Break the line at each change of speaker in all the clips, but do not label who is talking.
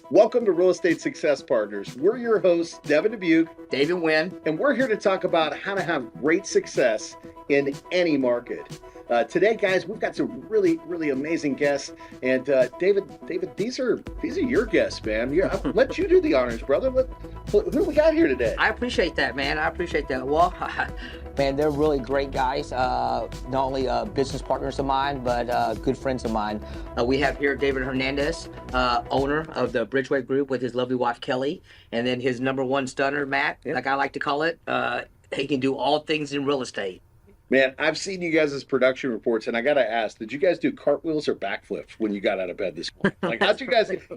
Welcome to Real Estate Success Partners. We're your hosts, Devin Dubuc,
David, Nguyen.
and we're here to talk about how to have great success in any market. Today, guys, we've got some really amazing guests. And David, these are your guests, man. I'll let you do the honors, brother. Who do we got here today?
I appreciate that, man. I appreciate that. Well, man, they're really great guys. Not only business partners of mine, but good friends of mine. We have here David Hernandez, owner of the Bridgeway Group with his lovely wife, Kelly. And then his number one stunner, Matt, like I like to call it. He can do all things in real estate.
Man, I've seen you guys' production reports, and I got to ask, did you guys do cartwheels or backflips when you got out of bed this morning? Like,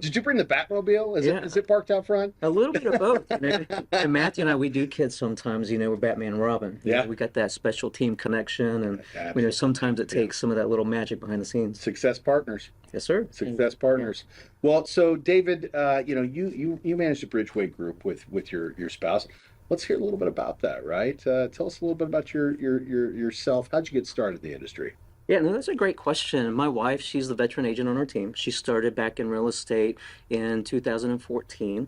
did you bring the Batmobile? Is it parked out front?
A little bit of both. And Matthew and I, we do kids sometimes, we're Batman and Robin. We got that special team connection, and sometimes it takes some of that little magic behind the scenes.
Success partners.
Yes, sir.
Success partners. Well, so David, you manage the Bridgeway Group with your spouse. Let's hear a little bit about that, right? Tell us a little bit about yourself. How'd you get started in the industry?
Yeah, no, that's a great question. My wife, she's the veteran agent on our team. She started back in real estate in 2014.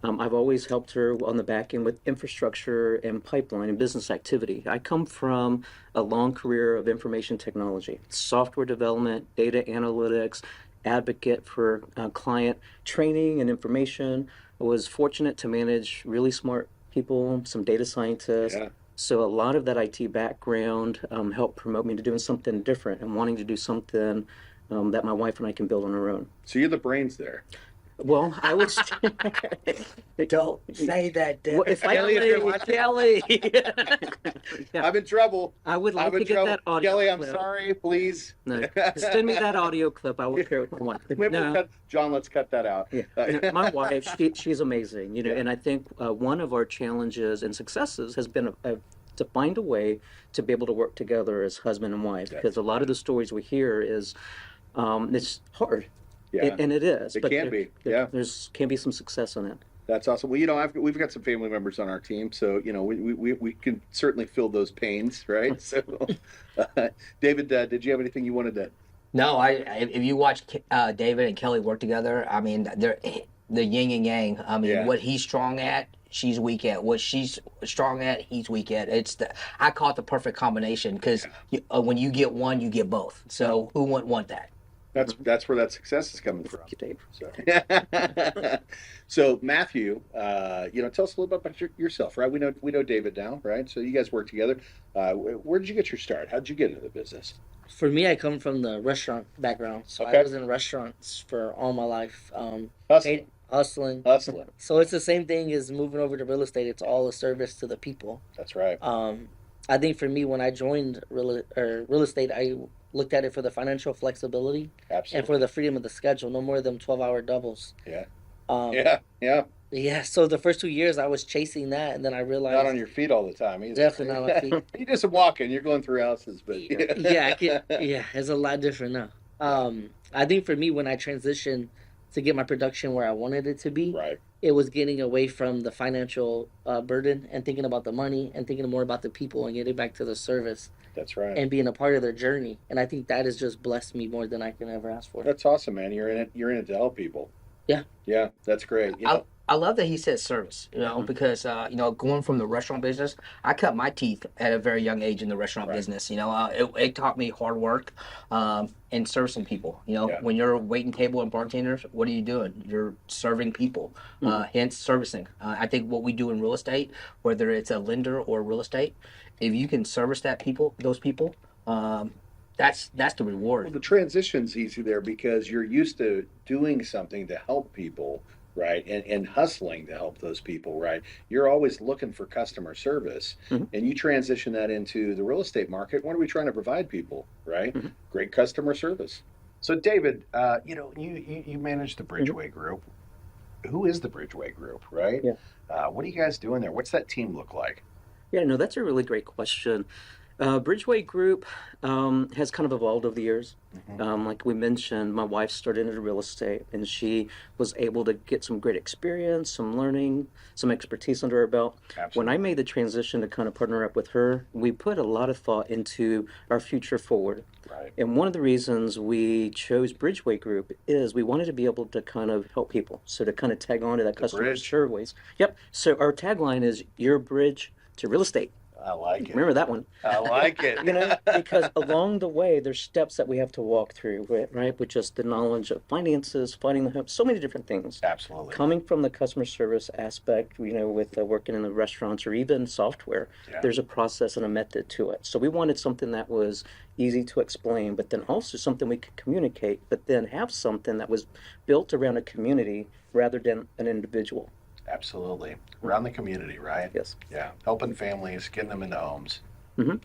I've always helped her on the back end with infrastructure and pipeline and business activity. I come from a long career of information technology, software development, data analytics, advocate for client training and information. I was fortunate to manage really smart people, some data scientists.
Yeah.
So a lot of that IT background helped promote me to doing something different and wanting to do something that my wife and I can build on our own.
So you're the brains there.
Well, I was.
Don't say that, David.
Well, if I
Kelly, if you're watching-
Kelly. Yeah.
I'm in trouble.
I would like
I'm
to
in
get
trouble.
that audio
Kelly, I'm
clip.
sorry, please.
No, send me that audio clip. I will share it with one.
Maybe we'll cut, John, let's cut that out.
Yeah. My wife, she's amazing, and I think one of our challenges and successes has been to find a way to be able to work together as husband and wife, because a lot of the stories we hear is it's hard.
Yeah.
And it is.
It can be. Yeah.
There's can be some success in it.
That's awesome. Well, we've got some family members on our team, so we can certainly feel those pains, right? So, David, did you have anything you wanted to?
No, if you watch David and Kelly work together, I mean, they're the yin and yang. I mean, what he's strong at, she's weak at. What she's strong at, he's weak at. I call it the perfect combination, because when you get one, you get both. So who wouldn't want that?
That's where that success is coming from.
Dave.
So Matthew, tell us a little bit about yourself, right? We know David now, right? So you guys work together. Where did you get your start? How did you get into the business?
For me, I come from the restaurant background, so I was in restaurants for all my life. Hustling. So it's the same thing as moving over to real estate. It's all a service to the people.
That's right.
I think for me, when I joined real estate, I looked at it for the financial flexibility and for the freedom of the schedule. No more than 12-hour doubles.
Yeah.
Yeah. So the first 2 years, I was chasing that, and then I realized
not on your feet all the time either.
Definitely not on my feet.
You do some walking. You're going through houses, but
it's a lot different now. I think for me, when I transitioned to get my production where I wanted it to be,
right,
it was getting away from the financial burden and thinking about the money and thinking more about the people and getting back to the service.
That's right.
And being a part of their journey. And I think that has just blessed me more than I can ever ask for.
That's awesome, man. You're in it to help people.
Yeah.
Yeah, that's great.
I love that he said service, because, going from the restaurant business, I cut my teeth at a very young age in the restaurant business. It taught me hard work and servicing people. When you're waiting table and bartenders, what are you doing? You're serving people, hence servicing. I think what we do in real estate, whether it's a lender or real estate, if you can service those people, that's the reward.
Well, the transition's easy there because you're used to doing something to help people, right? And hustling to help those people, right? You're always looking for customer service, and you transition that into the real estate market. What are we trying to provide people, right? Great customer service. So, David, you manage the Bridgeway Group. Who is the Bridgeway Group, right?
Yeah.
What are you guys doing there? What's that team look like?
Yeah, no, that's a really great question. Bridgeway Group has kind of evolved over the years.
Mm-hmm.
Like we mentioned, my wife started into real estate, and she was able to get some great experience, some learning, some expertise under her belt.
Absolutely.
When I made the transition to kind of partner up with her, we put a lot of thought into our future forward.
Right.
And one of the reasons we chose Bridgeway Group is we wanted to be able to kind of help people. So to kind of tag on to that customer
bridge.
service. Yep. So our tagline is your bridge to real estate.
I like it.
Remember that one.
I like it.
Because along the way, there's steps that we have to walk through, right? With just the knowledge of finances, finding the home, so many different things.
Absolutely.
Coming from the customer service aspect, with working in the restaurants or even software, there's a process and a method to it. So we wanted something that was easy to explain, but then also something we could communicate, but then have something that was built around a community rather than an individual.
Absolutely. Around the community, right?
Yes.
Yeah. Helping families, getting them into homes,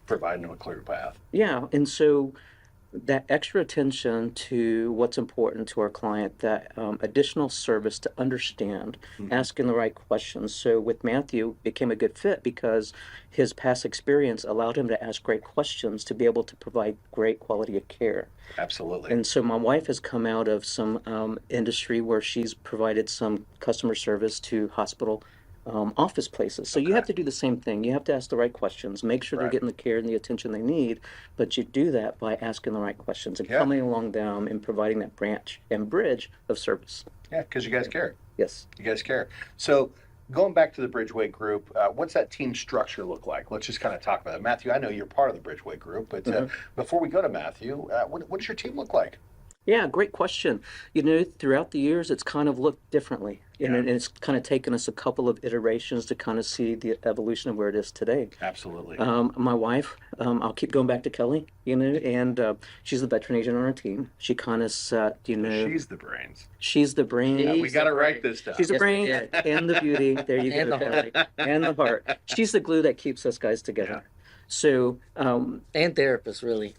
providing them a clear path.
Yeah. And so that extra attention to what's important to our client, that additional service to understand, asking the right questions. So with Matthew, it became a good fit because his past experience allowed him to ask great questions to be able to provide great quality of care.
Absolutely.
And so my wife has come out of some industry where she's provided some customer service to hospital office places. So you have to do the same thing. You have to ask the right questions, make sure they're getting the care and the attention they need, but you do that by asking the right questions and coming along them and providing that branch and bridge of service.
Yeah, because you guys care.
Yes.
You guys care. So going back to the Bridgeway Group, what's that team structure look like? Let's just kind of talk about it. Matthew, I know you're part of the Bridgeway Group, but before we go to Matthew, what does your team look like?
Yeah, great question. Throughout the years, it's kind of looked differently. And it's kind of taken us a couple of iterations to kind of see the evolution of where it is today.
Absolutely.
My wife, I'll keep going back to Kelly, and she's the veteran agent on our team. She kind of set,
She's the brains.
She's the brain.
Yeah, we got to write this down.
She's the brain and the beauty. There you
And
go.
the heart.
And the heart. She's the glue that keeps us guys together.
Yeah.
So,
and therapists, really.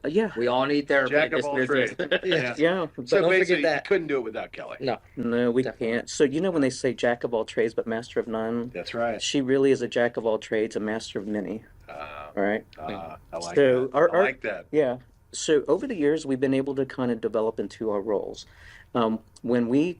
yeah.
We all need therapy.
Jack
in
of all
this business.
trades. Yeah.
Yeah. But
So
don't forget
basically, you
that.
couldn't do it without Kelly.
no, we
Definitely.
can't. So, when they say jack of all trades, but master of none,
That's right.
she really is a jack of all trades, a master of many. Right?
I like
So
that. I like that.
Yeah. So over the years, we've been able to kind of develop into our roles. When we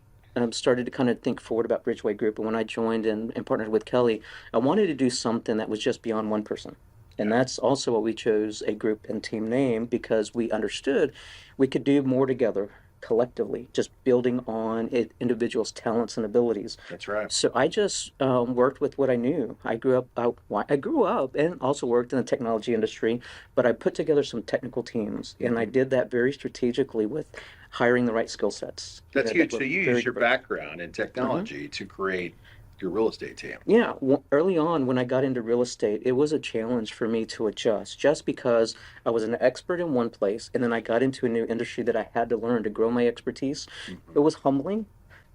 started to kind of think forward about Bridgeway Group, and when I joined and partnered with Kelly, I wanted to do something that was just beyond one person. And that's also what we chose a group and team name, because we understood we could do more together collectively, just building on individuals' talents and abilities.
That's right.
So I just worked with what I knew. I grew up and also worked in the technology industry, but I put together some technical teams, and I did that very strategically with hiring the right skill sets.
That's huge. So you use your
background.
background in technology to create your real estate team.
Yeah, early on when I got into real estate, it was a challenge for me to adjust, just because I was an expert in one place and then I got into a new industry that I had to learn to grow my expertise. It was humbling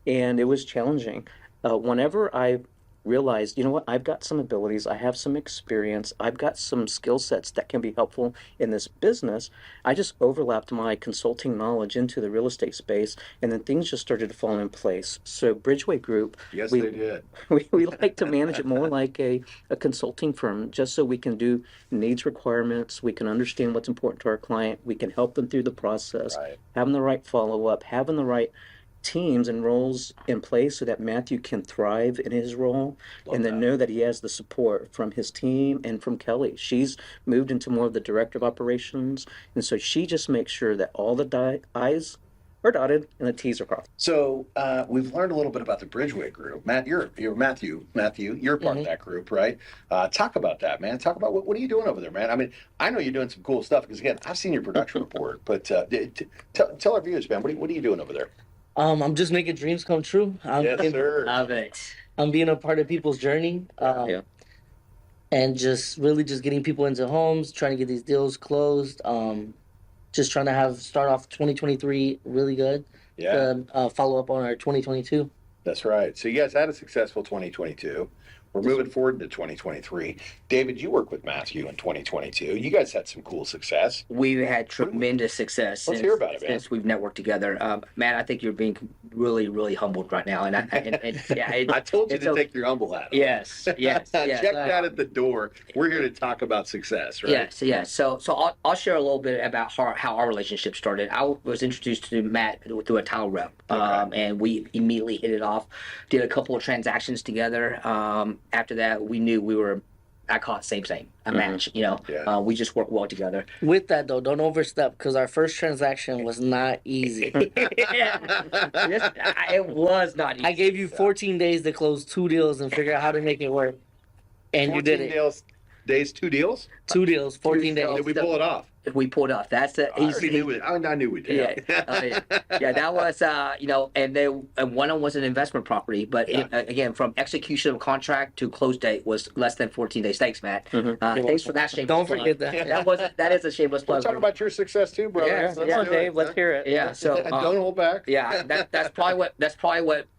and it was challenging. Whenever I realized, I've got some abilities, I have some experience, I've got some skill sets that can be helpful in this business, I just overlapped my consulting knowledge into the real estate space, and then things just started to fall in place. So Bridgeway Group,
Yes, they did.
we like to manage it more like a consulting firm, just so we can do needs requirements, we can understand what's important to our client, we can help them through the process,
Right.
having the right follow-up, having the right teams and roles in place so that Matthew can thrive in his role, and then know that he has the support from his team and from Kelly. She's moved into more of the director of operations, and so she just makes sure that all the I's are dotted and the T's are crossed.
So we've learned a little bit about the Bridgeway Group. Matt, you're Matthew, you're part of that group, right? Talk about that, man. Talk about what are you doing over there, man? I mean, I know you're doing some cool stuff because, again, I've seen your production report, but tell our viewers, man, what are you doing over there?
I'm just making dreams come true.
Yes, sir.
Love it.
I'm being a part of people's journey. And just really just getting people into homes, trying to get these deals closed. Just trying to start off 2023 really good.
Yeah.
Follow up on our 2022.
That's right. So you guys had a successful 2022. We're moving forward into 2023. David, you worked with Matthew in 2022. You guys had some cool success.
We've had tremendous success.
Let's hear about it, man.
Since we've networked together. Matt, I think you're being really, really humbled right now. And
I told you to take your humble hat off.
Yes. Check
that at the door. We're here to talk about success, right?
Yes. So I'll share a little bit about how our relationship started. I was introduced to Matt through a tile rep, and we immediately hit it off. Did a couple of transactions together. After that, we knew we were. I call it same, a match. We just work well together.
With that though, don't overstep because our first transaction was not easy.
It was not easy.
I gave you 14 days to close 2 deals and figure out how to make it work, and you did it.
2 deals?
2 deals, 14 days.
Did we pull it off?
We pulled off. That's the easy.
I knew we did.
Yeah. That was and one of them was an investment property, but again, from execution of contract to close date was less than 14 days. Thanks, Matt. Thanks for that shameless
Don't
plug.
forget that.
That is a shameless plug.
We're talking about your success too, brother.
Yeah, come on, Dave. Let's hear it.
Yeah. So
don't hold back.
Yeah, that's probably what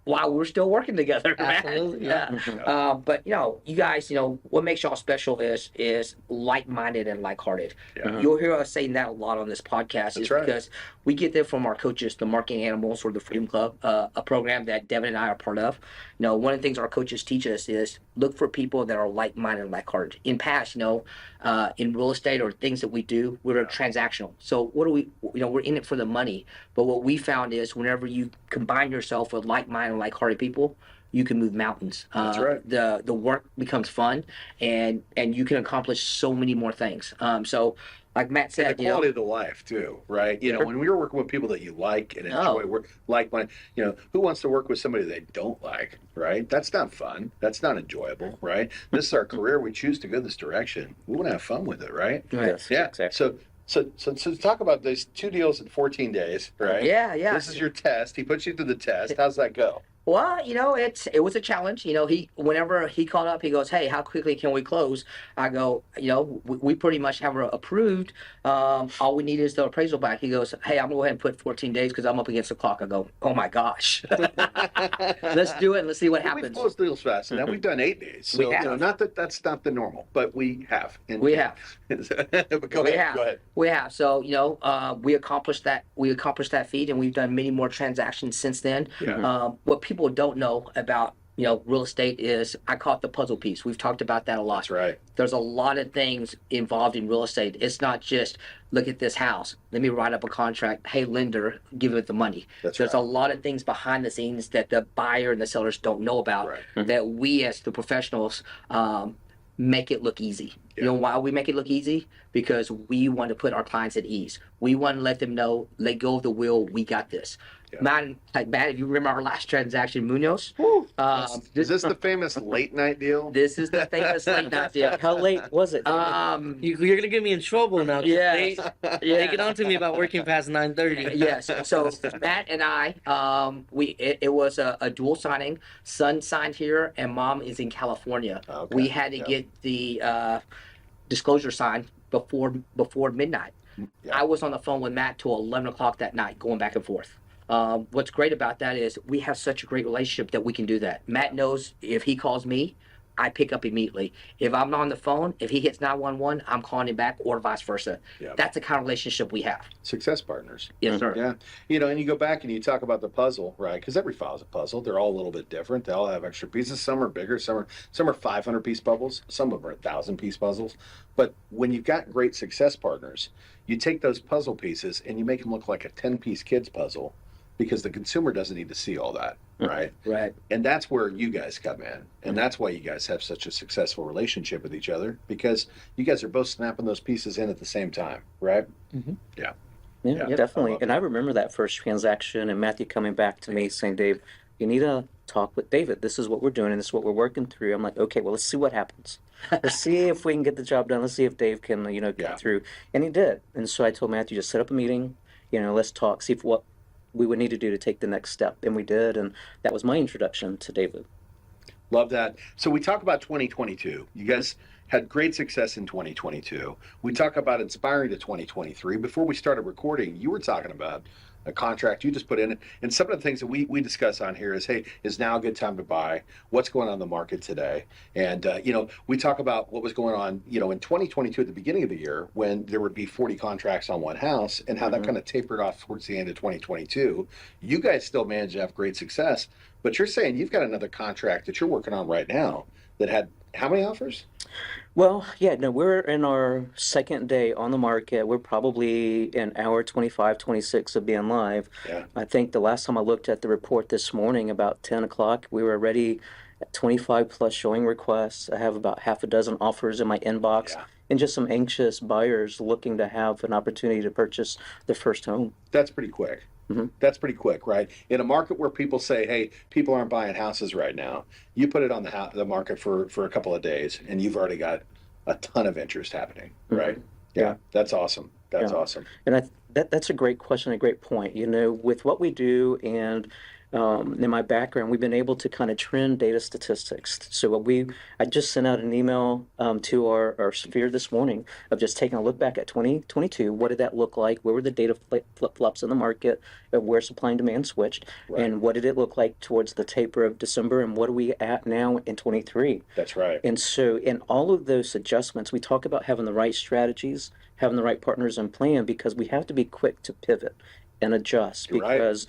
why we're still working together.
Absolutely.
Yeah. But you guys, what makes y'all special is like-minded and like-hearted.
Yeah.
You'll hear us saying that a lot on this podcast.
That's right.
Because we get there from our coaches, the Marketing Animals or the Freedom Club, a program that Devin and I are part of. One of the things our coaches teach us is look for people that are like-minded and like-hearted. In past, in real estate or things that we do, we're transactional. So what do we, we're in it for the money. But what we found is whenever you combine yourself with like-minded and like-hearted people, you can move mountains.
That's right.
The work becomes fun, and you can accomplish so many more things. So, like Matt said,
and the quality of the life too, right? When we were working with people that you like and enjoy, who wants to work with somebody they don't like, right? That's not fun. That's not enjoyable, right? This is our career. We choose to go this direction. We want to have fun with it, right?
Yes,
yeah.
Exactly.
So talk about these 2 deals in 14 days, right?
Yeah.
This is your test. He puts you through the test. How's that go?
Well, it was a challenge. Whenever he called up, he goes, "Hey, how quickly can we close?" I go, we pretty much have her approved. All we need is the appraisal back. He goes, "Hey, I'm gonna go ahead and put 14 days because I'm up against the clock." I go, "Oh my gosh, let's do it and let's see what happens."
We've closed deals fast. Now we've done 8 days. So not that that's not the normal, but we have.
We have.
But go ahead.
We have. So we accomplished that. We accomplished that feat, and we've done many more transactions since then.
Yeah.
What people don't know about real estate is I call it the puzzle piece. We've talked about that a lot.
That's right.
There's a lot of things involved in real estate. It's not just look at this house. Let me write up a contract. Hey, lender, give it the money. There's a lot of things behind the scenes that the buyer and the sellers don't know about that we as the professionals make it look easy.
Yeah.
You know why we make it look easy? Because we want to put our clients at ease. We want to let them know, let go of the wheel. We got this.
Yeah.
Matt, if you remember our last transaction, Munoz.
Is this the famous late night deal?
This is the famous late night deal.
How late was it?
You're gonna get me in trouble now.
Yeah.
They get on to me about working past 9:30.
Yes. So Matt and I, it was a dual signing. Son signed here, and mom is in California.
Okay.
We had to get the disclosure signed before midnight.
Yeah.
I was on the phone with Matt till 11 o'clock that night, going back and forth. What's great about that is we have such a great relationship that we can do that. Matt knows if he calls me, I pick up immediately. If I'm not on the phone, if he hits 911, I'm calling him back, or vice versa.
Yeah.
That's the kind of relationship we have.
Success partners.
Yes, sir.
Yeah. And you go back and you talk about the puzzle, right? Because every file is a puzzle. They're all a little bit different. They all have extra pieces. Some are bigger. Some are 500-piece puzzles. Some of them are 1,000-piece puzzles. But when you've got great success partners, you take those puzzle pieces and you make them look like a 10-piece kids puzzle, because the consumer doesn't need to see all that, right?
Right.
And that's where you guys come in. And that's why you guys have such a successful relationship with each other, because you guys are both snapping those pieces in at the same time, right?
Mm-hmm.
Yeah.
Yeah, definitely. And I remember that first transaction and Matthew coming back to me saying, "Dave, you need to talk with David. This is what we're doing and this is what we're working through." I'm like, "Okay, well, let's see what happens. Let's see if we can get the job done. Let's see if Dave can, get through." And he did. And so I told Matthew, just set up a meeting, let's talk, see what we would need to do to take the next step. And we did. And that was my introduction to David.
Love that. So we talk about 2022. You guys had great success in 2022. We talk about inspiring to 2023. Before we started recording, you were talking about a contract you just put in. And some of the things that we discuss on here is, hey, is now a good time to buy? What's going on in the market today? And, we talk about what was going on, in 2022 at the beginning of the year when there would be 40 contracts on one house and how that kind of tapered off towards the end of 2022. You guys still managed to have great success, but you're saying you've got another contract that you're working on right now that had how many offers?
Well, yeah, no, we're in our second day on the market. We're probably an hour 25, 26 of being live.
Yeah.
I think the last time I looked at the report this morning, about 10 o'clock, we were already at 25 plus showing requests. I have about half a dozen offers in my inbox and just some anxious buyers looking to have an opportunity to purchase their first home.
That's pretty quick. That's pretty quick, right? In a market where people say, hey, people aren't buying houses right now, you put it on the market for a couple of days and you've already got a ton of interest happening, right? Yeah, that's awesome. That's awesome.
And that's a great question, a great point. With what we do and in my background, we've been able to kind of trend data statistics. So I just sent out an email to our sphere this morning of just taking a look back at 2022. What did that look like? Where were the data flip-flops in the market? Where supply and demand switched?
Right.
And what did it look like towards the taper of December? And what are we at now in 23?
That's right.
And so in all of those adjustments, we talk about having the right strategies, having the right partners and plan, because we have to be quick to pivot and adjust.
You're right.
Because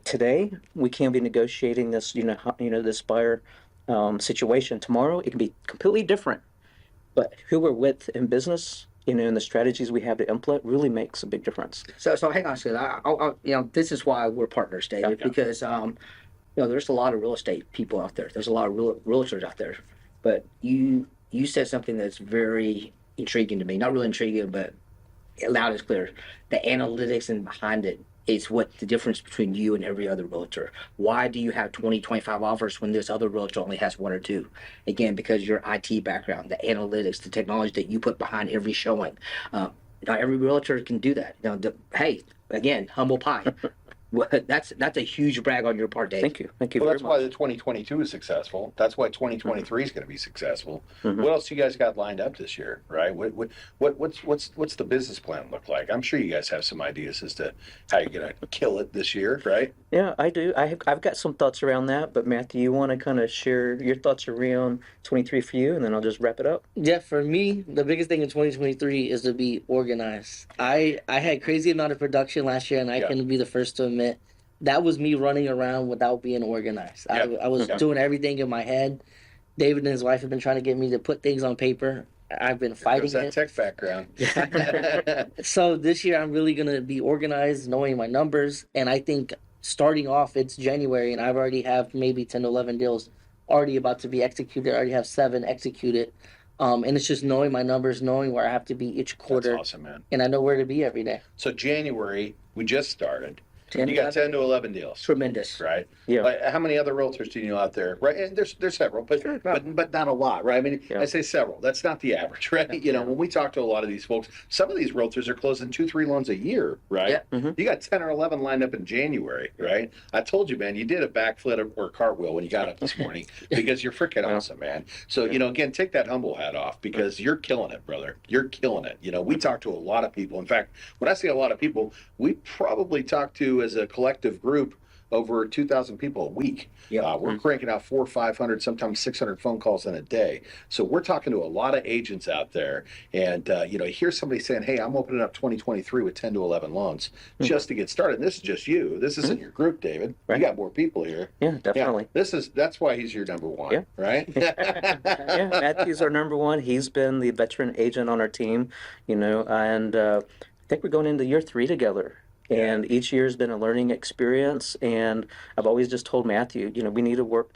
today we can't be negotiating this, this buyer situation. Tomorrow it can be completely different. But who we're with in business, and the strategies we have to implement really makes a big difference.
So hang on a second. This is why we're partners, David, because there's a lot of real estate people out there. There's a lot of realtors out there. But you said something that's very intriguing to me. Not really intriguing, but loud and clear. The analytics and behind it is what the difference between you and every other realtor. Why do you have 20, 25 offers when this other realtor only has one or two? Again, because your IT background, the analytics, the technology that you put behind every showing. Not every realtor can do that. Hey, again, humble pie. Well, that's a huge brag on your part, Dave.
Thank you.
Well,
very
that's
much.
why the 2022 is successful. That's why 2023 is going to be successful. What else you guys got lined up this year, right? What's the business plan look like? I'm sure you guys have some ideas as to how you're going to kill it this year, right?
Yeah, I do. I've got some thoughts around that, but Matthew, you want to kind of share your thoughts around 23 for you, and then I'll just wrap it up.
Yeah, for me, the biggest thing in 2023 is to be organized. I had crazy amount of production last year, and I can be the first to admit that was me running around without being organized. I was doing everything in my head. David and his wife have been trying to get me to put things on paper. I've been fighting
that tech background.
So this year I'm really going to be organized, knowing my numbers. And I think starting off, it's January, and I've already have maybe 10 to 11 deals already about to be executed. I already have 7 executed. And it's just knowing my numbers, knowing where I have to be each quarter.
That's awesome, man.
And I know where to be every day.
So January, we just started.
10,
you got 10 to 11 deals.
Tremendous.
Right?
Yeah.
How many other realtors do you know out there? Right? And there's several, but not a lot, right? I mean, I say several. That's not the average, right? When we talk to a lot of these folks, some of these realtors are closing 2-3 loans a year, right?
Yeah.
You got 10 or 11 lined up in January, right? I told you, man, you did a backflip or a cartwheel when you got up this morning because you're freaking awesome, man. So, again, take that humble hat off because you're killing it, brother. You're killing it. We talk to a lot of people. In fact, when I say a lot of people, we probably talk to as a collective group over 2,000 people a week. We're cranking out 400 or 500, sometimes 600 phone calls in a day. So we're talking to a lot of agents out there. And, you hear somebody saying, hey, I'm opening up 2023 with 10 to 11 loans just to get started. And this is just you. This isn't your group, David.
Right.
You got more people here.
Yeah, definitely.
That's why he's your number one, right?
Yeah, Matthew's our number one. He's been the veteran agent on our team, and I think we're going into year 3 together. And each year has been a learning experience. And I've always just told Matthew, we need to work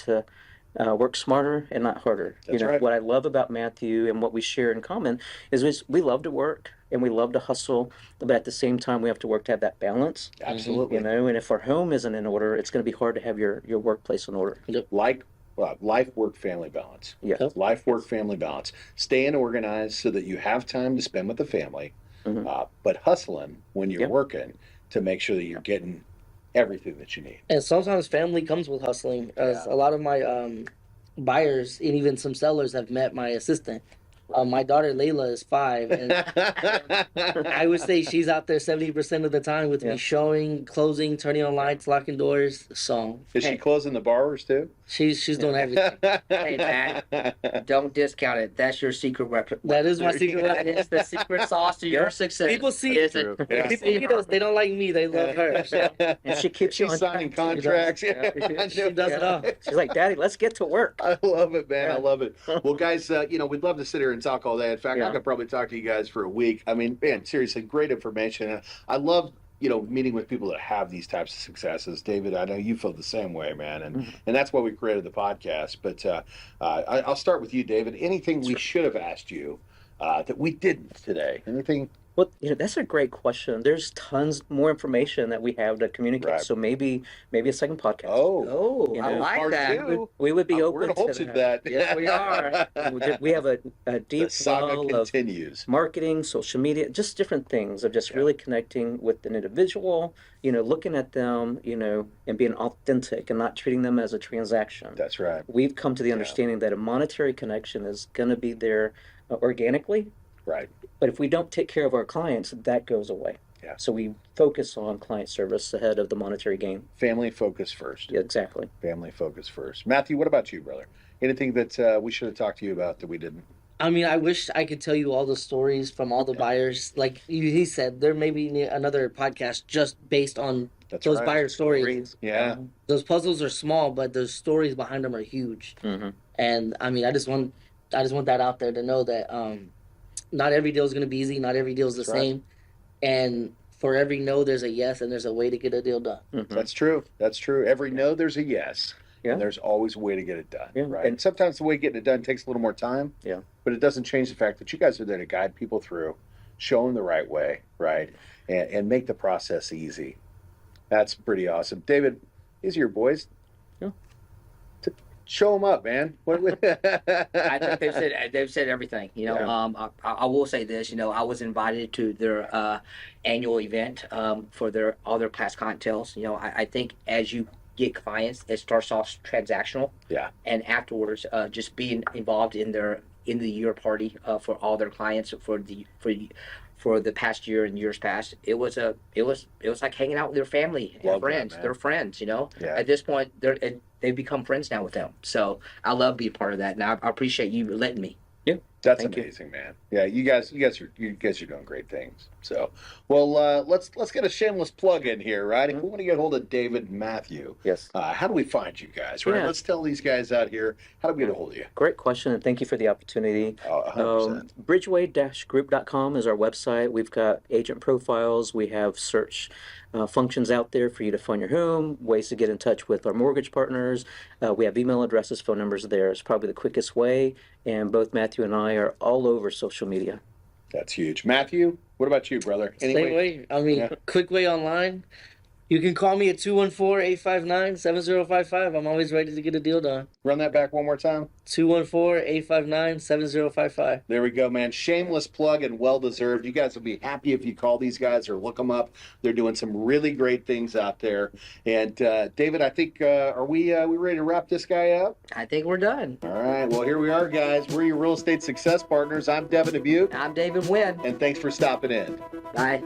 smarter and not harder.
That's right.
What I love about Matthew and what we share in common is we love to work and we love to hustle, but at the same time we have to work to have that balance.
Absolutely.
And if our home isn't in order, it's going to be hard to have your workplace in order.
Life, work, family balance.
Yeah.
Life, work, family balance. Staying organized so that you have time to spend with the family, but hustling when you're working to make sure that you're getting everything that you need.
And sometimes family comes with hustling. A lot of my buyers and even some sellers have met my assistant. My daughter Layla is 5, and I would say she's out there 70% of the time with me, showing, closing, turning on lights, locking doors. So
Is she closing the borrowers too?
she's doing everything.
Hey, Dad, don't discount it. That's your secret weapon.
That is my secret
That
weapon.
is the secret sauce to your success.
People see
Is
True.
it?
Yeah.
People, they don't like me. They love her. So
And she keeps you
She's
on
signing
track.
contracts.
She does it all.
She's like, Daddy, let's get to work.
I love it, man. I
Yeah.
love it. Well, guys, we'd love to sit here and talk all day. In fact, I
Yeah.
could probably talk to you guys for a week. I mean, man, seriously, great information. I love, meeting with people that have these types of successes. David, I know you feel the same way, man. And that's why we created the podcast. But I'll start with you, David. Anything we should have asked you that we didn't today? Anything?
Well, that's a great question. There's tons more information that we have to communicate.
Right.
So maybe a second podcast.
Oh,
You
I
know,
like
part
that.
two.
We would be
We're
open
going to hold
to
you to that.
Yes, we are.
We have a
The
deep
saga
well of
continues.
marketing, social media, just different things of just really connecting with an individual, looking at them, and being authentic and not treating them as a transaction.
That's right.
We've come to the understanding that a monetary connection is going to be there organically,
Right.
but if we don't take care of our clients, that goes away.
Yeah.
So we focus on client service ahead of the monetary gain.
Family focus first.
Yeah, exactly.
Family focus first. Matthew, what about you, brother? Anything that we should have talked to you about that we didn't?
I mean, I wish I could tell you all the stories from all the buyers. Like he said, there may be another podcast just based on
That's
those
right.
buyer stories.
Yeah.
Those puzzles are small, but the stories behind them are huge.
Mm-hmm.
And I mean, I just want that out there to know that not every deal is going to be easy. Not every deal is the
That's right.
same. And for every no, there's a yes, and there's a way to get a deal done.
Mm-hmm.
That's true. That's true. Every no, there's a yes.
Yeah.
And there's always a way to get it done.
Yeah.
Right.
And-
And sometimes the way getting it done takes a little more time.
Yeah.
But it doesn't change the fact that you guys are there to guide people through, show them the right way, right? And make the process easy. That's pretty awesome. David, these are your boys.
Yeah.
Show them up, man.
I think they've said everything.
Yeah.
I will say this. I was invited to their annual event for all their class cocktails. I think as you get clients, it starts off transactional.
Yeah.
And afterwards, just being involved in the year party for all their clients for the past year and years past, it was like hanging out with their family and
Love that,
friends.
man.
They're friends.
Yeah.
At this point, they've become friends now with them. So I love being part of that, and I appreciate you letting me.
That's
Thank you.
amazing, man. Yeah, you guys are doing great things. So, well, let's get a shameless plug in here, right? If we want to get hold of David and Matthew,
Yes.
how do we find you guys? Right?
Yeah.
Let's tell these guys out here how do we get a hold of you.
Great question, and thank you for the opportunity.
100%.
Bridgeway-group.com is our website. We've got agent profiles. We have search functions out there for you to find your home, ways to get in touch with our mortgage partners. We have email addresses, phone numbers there. It's probably the quickest way, and both Matthew and I are all over social media.
That's huge. Matthew, what about you, brother?
Same way. I mean,
Yeah.
quick way online. You can call me at 214-859-7055. I'm always ready to get a deal done.
Run that back one more time.
214-859-7055.
There we go, man. Shameless plug and well deserved. You guys will be happy if you call these guys or look them up. They're doing some really great things out there. And David, I think are we ready to wrap this guy up?
I think we're done.
All right. Well, here we are, guys. We're your real estate success partners. I'm Devin Dubuc,
I'm David Nguyen.
and thanks for stopping in.
Bye.